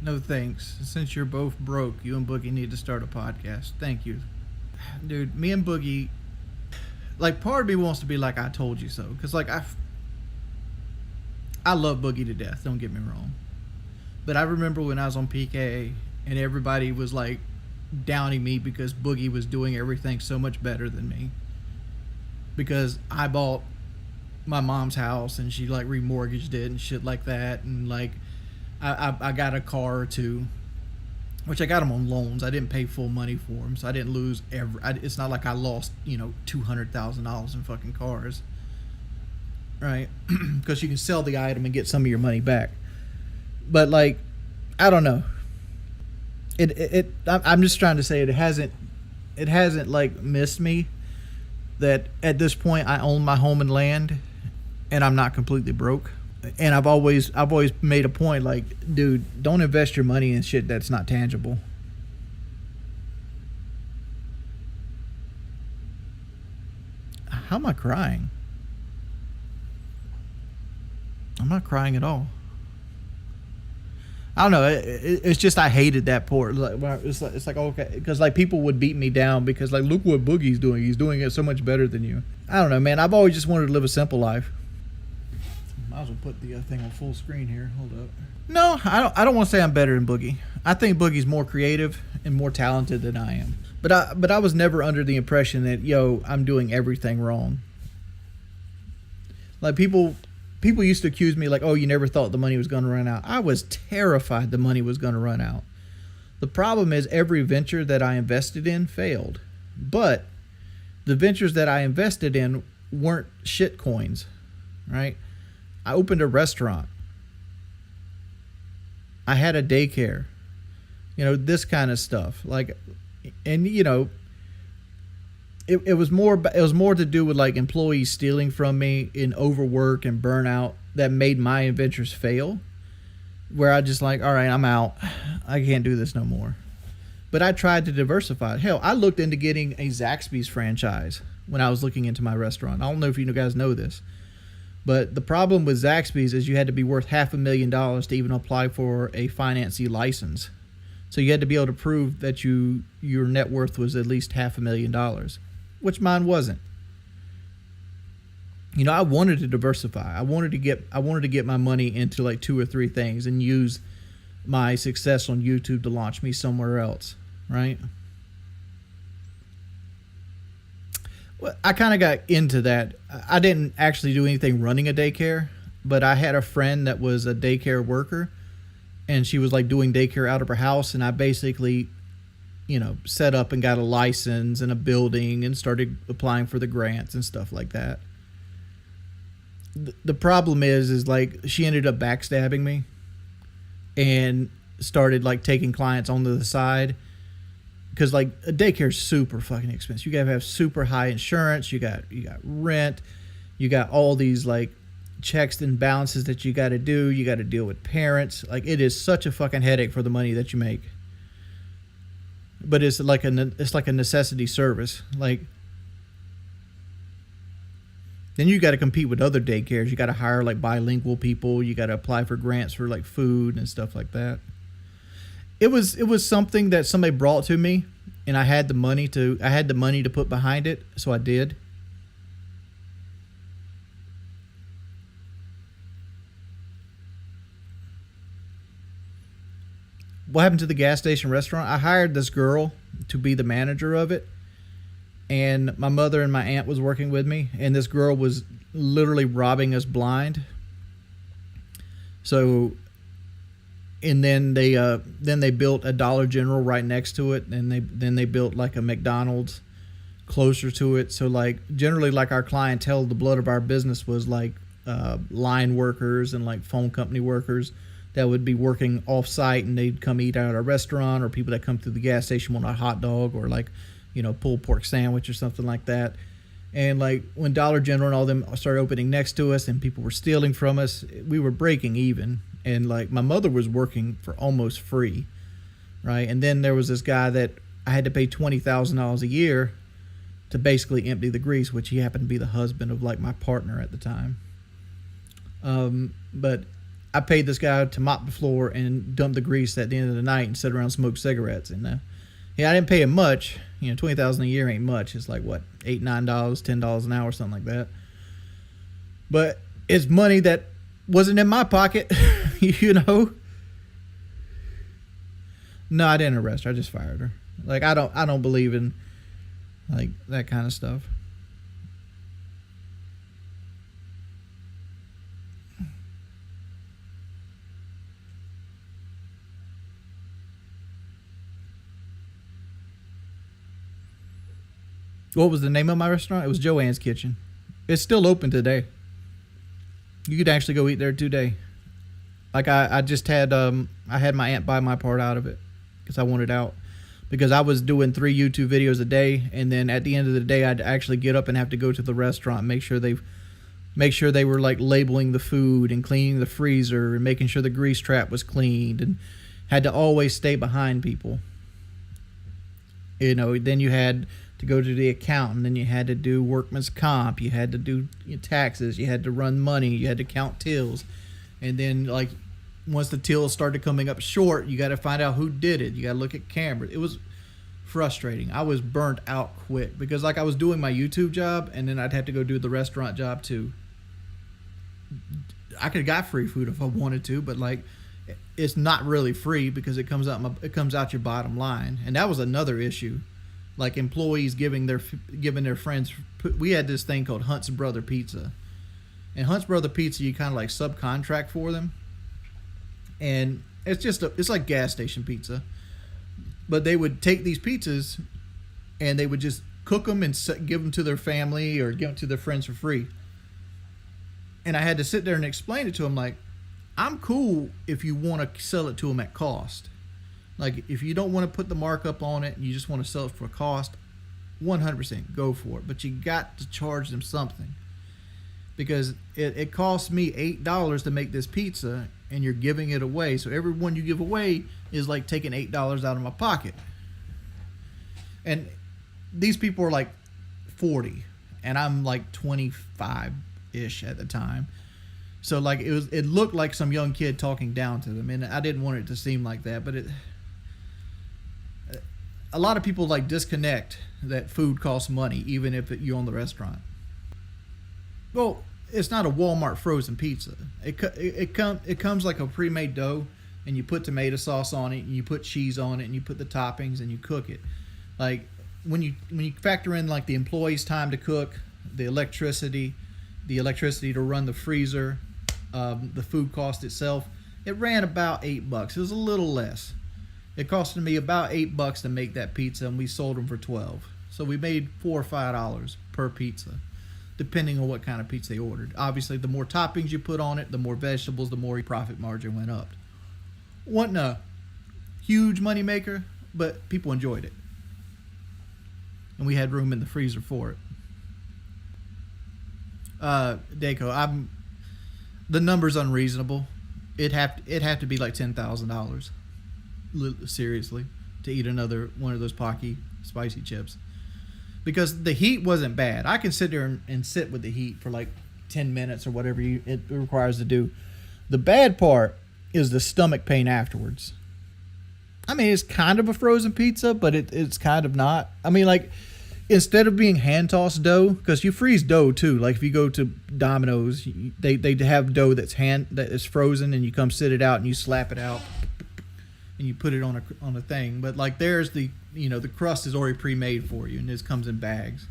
No thanks. Since you're both broke, you and Boogie need to start a podcast. Thank you. Dude, me and Boogie, like, part of me wants to be like, I told you so. Because, like, I love Boogie to death, don't get me wrong. But I remember when I was on PK and everybody was, like, downing me because Boogie was doing everything so much better than me. Because I bought my mom's house and she, like, remortgaged it and shit like that. And, like, I got a car or two, which I got them on loans. I didn't pay full money for them, so I didn't lose it's not like I lost, $200,000 in fucking cars, right? Because you can sell the item and get some of your money back. But like, I don't know. I'm just trying to say it hasn't like missed me that at this point I own my home and land, and I'm not completely broke. And I've always made a point, like, dude, don't invest your money in shit that's not tangible. How am I crying? I'm not crying at all. I don't know. It's just I hated that part. It's like okay, because like people would beat me down because like look what Boogie's doing. He's doing it so much better than you. I don't know, man. I've always just wanted to live a simple life. Might as well put the thing on full screen here. Hold up. No, I don't want to say I'm better than Boogie. I think Boogie's more creative and more talented than I am. But I was never under the impression that I'm doing everything wrong. Like people used to accuse me like, oh, you never thought the money was going to run out. I was terrified the money was going to run out. The problem is every venture that I invested in failed. But the ventures that I invested in weren't shit coins, right? I opened a restaurant. I had a daycare. This kind of stuff. Like, and it was more to do with like employees stealing from me in overwork and burnout that made my ventures fail. Where I just like, all right, I'm out. I can't do this no more. But I tried to diversify. Hell, I looked into getting a Zaxby's franchise when I was looking into my restaurant. I don't know if you guys know this. But the problem with Zaxby's is you had to be worth $500,000 to even apply for a financing license. So you had to be able to prove that your net worth was at least $500,000, which mine wasn't. I wanted to diversify. I wanted to get my money into like 2 or 3 things and use my success on YouTube to launch me somewhere else, right? Well, I kind of got into that. I didn't actually do anything running a daycare, but I had a friend that was a daycare worker, and she was like doing daycare out of her house, and I basically, set up and got a license and a building and started applying for the grants and stuff like that. The problem is like she ended up backstabbing me and started like taking clients onto the side. Because like a daycare is super fucking expensive. You gotta have super high insurance. You got rent. You got all these like checks and balances that you got to do. You got to deal with parents. Like it is such a fucking headache for the money that you make. But it's like a necessity service. Like then you got to compete with other daycares. You got to hire like bilingual people. You got to apply for grants for like food and stuff like that. It was something that somebody brought to me, and I had the money to put behind it, so I did. What happened to the gas station restaurant? I hired this girl to be the manager of it, and my mother and my aunt was working with me, and this girl was literally robbing us blind. So and then they built a Dollar General right next to it, and they built like a McDonald's closer to it. So like generally like our clientele, the blood of our business was like line workers and like phone company workers that would be working off site, and they'd come eat at our restaurant, or people that come through the gas station want a hot dog or like pulled pork sandwich or something like that. And like when Dollar General and all them started opening next to us and people were stealing from us, we were breaking even. And like my mother was working for almost free, right? And then there was this guy that I had to pay $20,000 a year to basically empty the grease, which he happened to be the husband of like my partner at the time. But I paid this guy to mop the floor and dump the grease at the end of the night and sit around and smoke cigarettes. And yeah, I didn't pay him much. You know, $20,000 a year ain't much. It's like what, $8, $9, $10 an hour, something like that. But it's money that wasn't in my pocket, you know. No, I didn't arrest her. I just fired her. Like I don't believe in like that kind of stuff. What was the name of my restaurant? It was Joanne's Kitchen. It's still open today. You could actually go eat there today. Like I just had I had my aunt buy my part out of it because I wanted out, because I was doing 3 YouTube videos a day, and then at the end of the day I'd actually get up and have to go to the restaurant and make sure they were like labeling the food and cleaning the freezer and making sure the grease trap was cleaned, and had to always stay behind people. You know, then you had to go to the accountant, then you had to do workman's comp, you had to do taxes, you had to run money, you had to count tills, and then like once the tills started coming up short, you got to find out who did it. You got to look at cameras. It was frustrating. I was burnt out quick because like I was doing my YouTube job, and then I'd have to go do the restaurant job too. I could have got free food if I wanted to, but like it's not really free because it comes out your bottom line, and that was another issue. Like employees giving their friends. We had this thing called Hunt's Brother Pizza, and Hunt's Brother Pizza, you kind of like subcontract for them, and it's like gas station pizza, but they would take these pizzas and they would just cook them and give them to their family or give them to their friends for free. And I had to sit there and explain it to them like, I'm cool if you want to sell it to them at cost. Like, if you don't want to put the markup on it and you just want to sell it for a cost, 100% go for it. But you got to charge them something. Because it costs me $8 to make this pizza, and you're giving it away. So every one you give away is like taking $8 out of my pocket. And these people are like 40, and I'm like 25-ish at the time. So like it looked like some young kid talking down to them, and I didn't want it to seem like that, but a lot of people like disconnect that food costs money even if you own the restaurant. Well, it's not a Walmart frozen pizza. It comes like a pre-made dough, and you put tomato sauce on it, and you put cheese on it, and you put the toppings, and you cook it. Like when you factor in like the employees' time to cook, the electricity to run the freezer, the food cost itself, it ran about $8. It was a little less. It costed me about $8 to make that pizza, and we sold them for $12. So we made $4 or $5 per pizza, depending on what kind of pizza they ordered. Obviously, the more toppings you put on it, the more vegetables, the more your profit margin went up. Wasn't a huge money maker, but people enjoyed it, and we had room in the freezer for it. Daco, the number's unreasonable. It'd have to be like $10,000, seriously, to eat another one of those Pocky spicy chips, because the heat wasn't bad. I can sit there and sit with the heat for like 10 minutes or whatever it requires to do. The bad part is the stomach pain afterwards. I mean, it's kind of a frozen pizza, but it's kind of not. I mean, like, instead of being hand-tossed dough, because you freeze dough too. Like if you go to Domino's, they have dough that is frozen, and you come sit it out and you slap it out and you put it on a thing. But like there's the crust is already pre-made for you, and this comes in bags.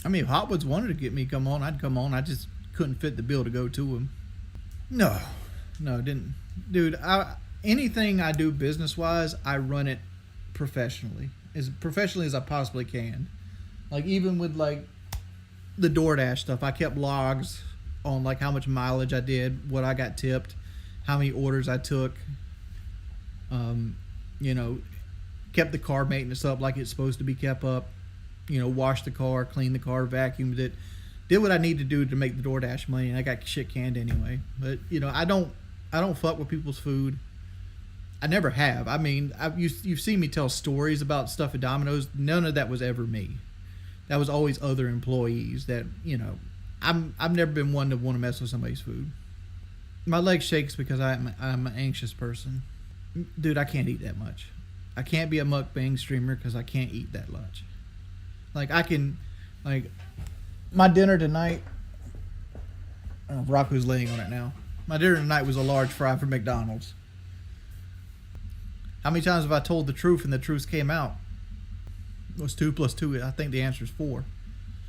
I mean, if Hotwoods wanted to get me come on, I'd come on. I just couldn't fit the bill to go to him. No, didn't. Dude, anything I do business-wise, I run it professionally. As professionally as I possibly can. Like, even with, like, the DoorDash stuff, I kept logs on, like, how much mileage I did, what I got tipped, how many orders I took. kept the car maintenance up like it's supposed to be kept up. You know, washed the car, cleaned the car, vacuumed it, did what I need to do to make the DoorDash money, and I got shit canned anyway. But you know, I don't fuck with people's food. I never have. I mean, you've seen me tell stories about stuff at Domino's. None of that was ever me. That was always other employees. That, you know, I've never been one to want to mess with somebody's food. My leg shakes because I'm an anxious person. Dude, I can't eat that much. I can't be a mukbang streamer because I can't eat that much. Like, my dinner tonight, Rocco's laying on it now. My dinner tonight was a large fry from McDonald's. How many times have I told the truth and the truth came out? What's 2 + 2? I think the answer is 4.